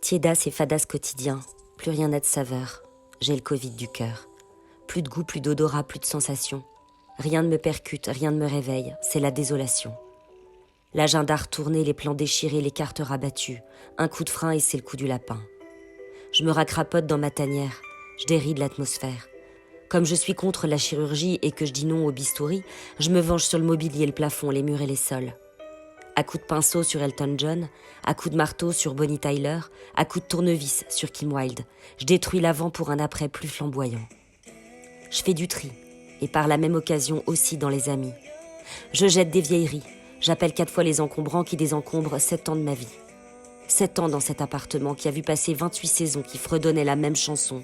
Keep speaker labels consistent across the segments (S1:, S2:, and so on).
S1: Tiédas et fadas quotidien, plus rien n'a de saveur. J'ai le Covid du cœur. Plus de goût, plus d'odorat, plus de sensation. Rien ne me percute, rien ne me réveille, c'est la désolation. L'agenda retourné, les plans déchirés, les cartes rabattues. Un coup de frein et c'est le coup du lapin. Je me racrapote dans ma tanière, je déride l'atmosphère. Comme je suis contre la chirurgie et que je dis non au bistouri, je me venge sur le mobilier, le plafond, les murs et les sols. À coups de pinceau sur Elton John, à coups de marteau sur Bonnie Tyler, à coups de tournevis sur Kim Wilde, je détruis l'avant pour un après plus flamboyant. Je fais du tri, et par la même occasion aussi dans les amis. Je jette des vieilleries, j'appelle 4 fois les encombrants qui désencombrent 7 ans de ma vie. 7 ans dans cet appartement qui a vu passer 28 saisons qui fredonnaient la même chanson.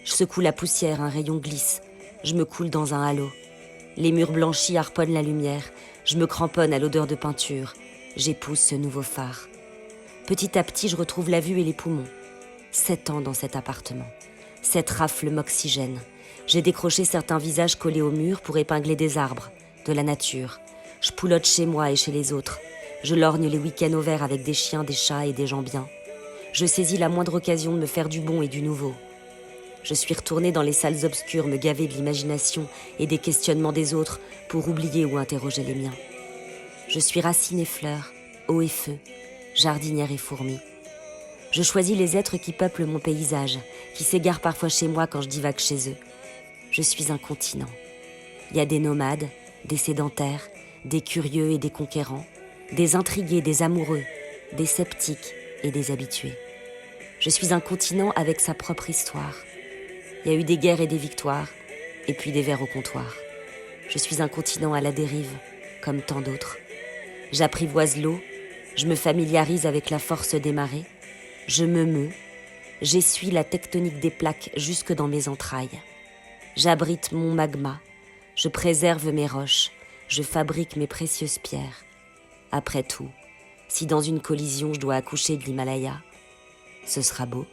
S1: Je secoue la poussière, un rayon glisse, je me coule dans un halo. Les murs blanchis harponnent la lumière, je me cramponne à l'odeur de peinture, j'épouse ce nouveau phare. Petit à petit, je retrouve la vue et les poumons. 7 ans dans cet appartement. Cette rafle m'oxygène. J'ai décroché certains visages collés au mur pour épingler des arbres, de la nature. Je poulotte chez moi et chez les autres. Je lorgne les week-ends au vert avec des chiens, des chats et des gens bien. Je saisis la moindre occasion de me faire du bon et du nouveau. Je suis retournée dans les salles obscures, me gaver de l'imagination et des questionnements des autres pour oublier ou interroger les miens. Je suis racine et fleurs, eau et feu, jardinière et fourmi. Je choisis les êtres qui peuplent mon paysage, qui s'égarent parfois chez moi quand je divague chez eux. Je suis un continent. Il y a des nomades, des sédentaires, des curieux et des conquérants, des intrigués, des amoureux, des sceptiques et des habitués. Je suis un continent avec sa propre histoire. Il y a eu des guerres et des victoires, et puis des verres au comptoir. Je suis un continent à la dérive, comme tant d'autres. J'apprivoise l'eau, je me familiarise avec la force des marées, je me meus, j'essuie la tectonique des plaques jusque dans mes entrailles. J'abrite mon magma, je préserve mes roches, je fabrique mes précieuses pierres. Après tout, si dans une collision je dois accoucher de l'Himalaya, ce sera beau.